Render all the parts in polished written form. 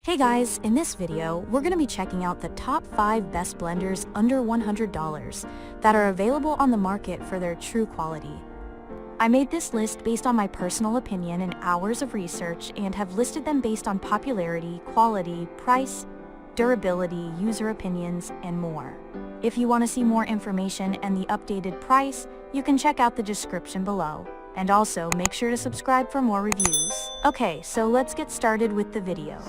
Hey guys, in this video, we're going to be checking out the top 5 best blenders under $100 that are available on the market for their true quality. I made this list based on my personal opinion and hours of research and have listed them based on popularity, quality, price, durability, user opinions, and more. If you want to see more information and the updated price, you can check out the description below. And also, make sure to subscribe for more reviews. Okay, so let's get started with the video.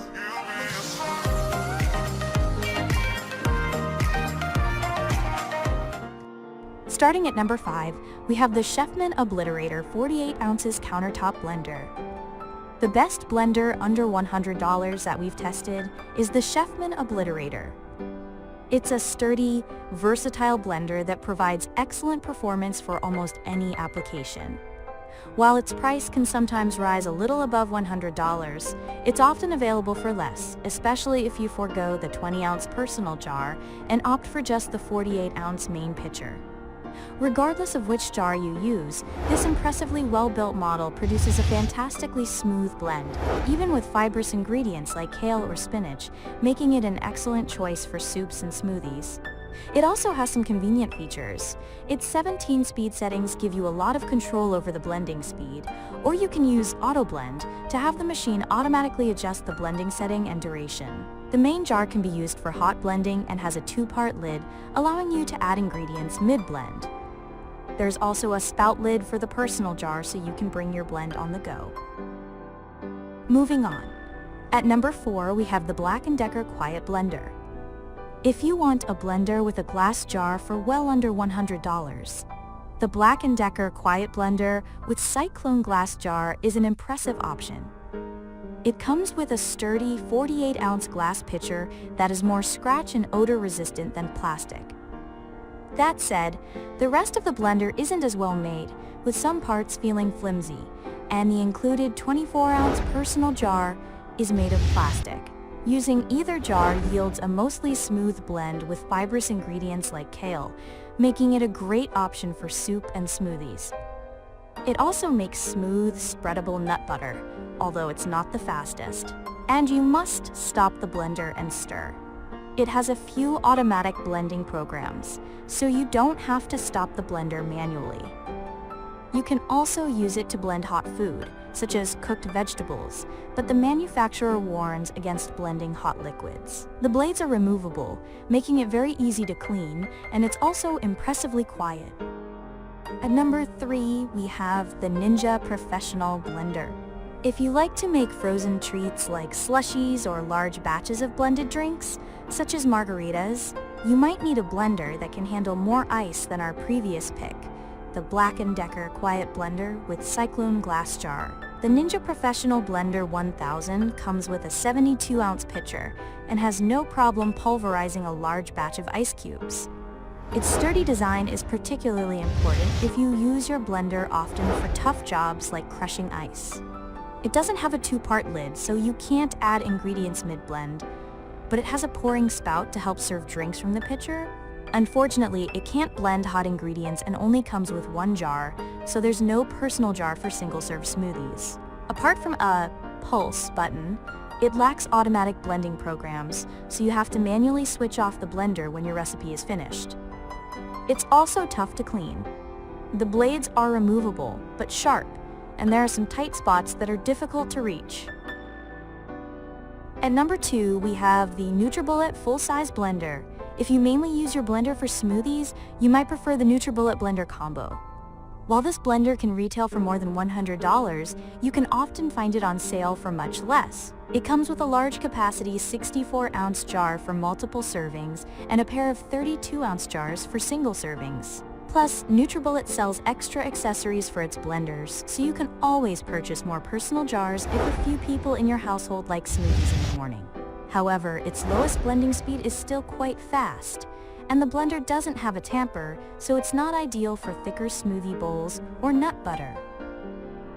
Starting at number 5, we have the Chefman Obliterator 48 ounces countertop blender. The best blender under $100 that we've tested is the Chefman Obliterator. It's a sturdy, versatile blender that provides excellent performance for almost any application. While its price can sometimes rise a little above $100, it's often available for less, especially if you forego the 20-ounce personal jar and opt for just the 48-ounce main pitcher. Regardless of which jar you use, this impressively well-built model produces a fantastically smooth blend, even with fibrous ingredients like kale or spinach, making it an excellent choice for soups and smoothies. It also has some convenient features. Its 17 speed settings give you a lot of control over the blending speed, or you can use Auto Blend to have the machine automatically adjust the blending setting and duration. The main jar can be used for hot blending and has a 2-part lid, allowing you to add ingredients mid-blend. There's also a spout lid for the personal jar so you can bring your blend on the go. Moving on. At number 4, we have the Black+Decker Quiet Blender. If you want a blender with a glass jar for well under $100, the Black+Decker Quiet Blender with Cyclone glass jar is an impressive option. It comes with a sturdy 48-ounce glass pitcher that is more scratch and odor resistant than plastic. That said, the rest of the blender isn't as well made, with some parts feeling flimsy, and the included 24-ounce personal jar is made of plastic. Using either jar yields a mostly smooth blend with fibrous ingredients like kale, making it a great option for soup and smoothies. It also makes smooth, spreadable nut butter, although it's not the fastest. And you must stop the blender and stir. It has a few automatic blending programs, so you don't have to stop the blender manually. You can also use it to blend hot food, such as cooked vegetables, but the manufacturer warns against blending hot liquids. The blades are removable, making it very easy to clean, and it's also impressively quiet. At number 3, we have the Ninja Professional Blender. If you like to make frozen treats like slushies or large batches of blended drinks, such as margaritas, you might need a blender that can handle more ice than our previous pick, the Black+Decker Quiet Blender with Cyclone glass jar. The Ninja Professional Blender 1000 comes with a 72-ounce pitcher and has no problem pulverizing a large batch of ice cubes. Its sturdy design is particularly important if you use your blender often for tough jobs like crushing ice. It doesn't have a 2-part lid, so you can't add ingredients mid-blend, but it has a pouring spout to help serve drinks from the pitcher. Unfortunately, it can't blend hot ingredients and only comes with 1 jar, so there's no personal jar for single-serve smoothies. Apart from a pulse button, it lacks automatic blending programs, so you have to manually switch off the blender when your recipe is finished. It's also tough to clean. The blades are removable, but sharp, and there are some tight spots that are difficult to reach. At number 2, we have the nutribullet full-size blender. If you mainly use your blender for smoothies, you might prefer the nutribullet blender combo. While this blender can retail for more than $100, you can often find it on sale for much less. It comes with a large capacity 64-ounce jar for multiple servings and a pair of 32-ounce jars for single servings. Plus, nutribullet sells extra accessories for its blenders, so you can always purchase more personal jars if a few people in your household like smoothies in the morning. However, its lowest blending speed is still quite fast, and the blender doesn't have a tamper, so it's not ideal for thicker smoothie bowls or nut butter.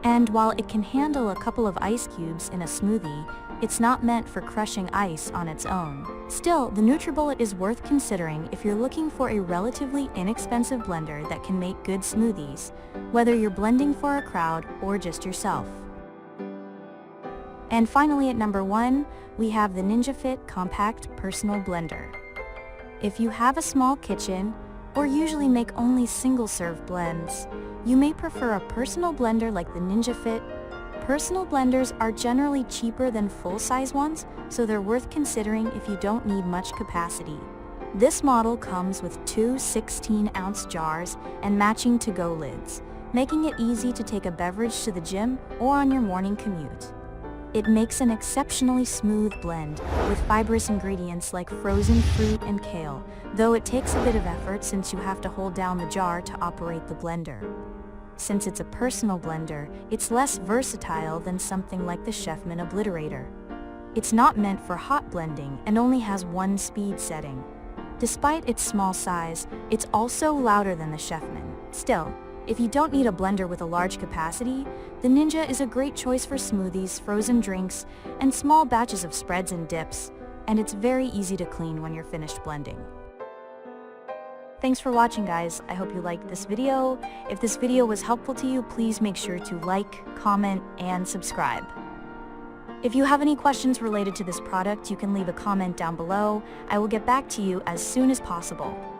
And while it can handle a couple of ice cubes in a smoothie, it's not meant for crushing ice on its own. Still, the nutribullet is worth considering if you're looking for a relatively inexpensive blender that can make good smoothies, whether you're blending for a crowd or just yourself. And finally at number 1, we have the NinjaFit Compact Personal Blender. If you have a small kitchen, or usually make only single-serve blends, you may prefer a personal blender like the NinjaFit. Personal blenders are generally cheaper than full-size ones, so they're worth considering if you don't need much capacity. This model comes with two 16-ounce jars and matching to-go lids, making it easy to take a beverage to the gym or on your morning commute. It makes an exceptionally smooth blend with fibrous ingredients like frozen fruit and kale, though it takes a bit of effort since you have to hold down the jar to operate the blender. Since it's a personal blender, it's less versatile than something like the Chefman Obliterator. It's not meant for hot blending and only has one speed setting. Despite its small size, it's also louder than the Chefman. Still, if you don't need a blender with a large capacity, the Ninja is a great choice for smoothies, frozen drinks, and small batches of spreads and dips, and it's very easy to clean when you're finished blending. Thanks for watching, guys. I hope you liked this video. If this video was helpful to you, please make sure to like, comment, and subscribe. If you have any questions related to this product, you can leave a comment down below. I will get back to you as soon as possible.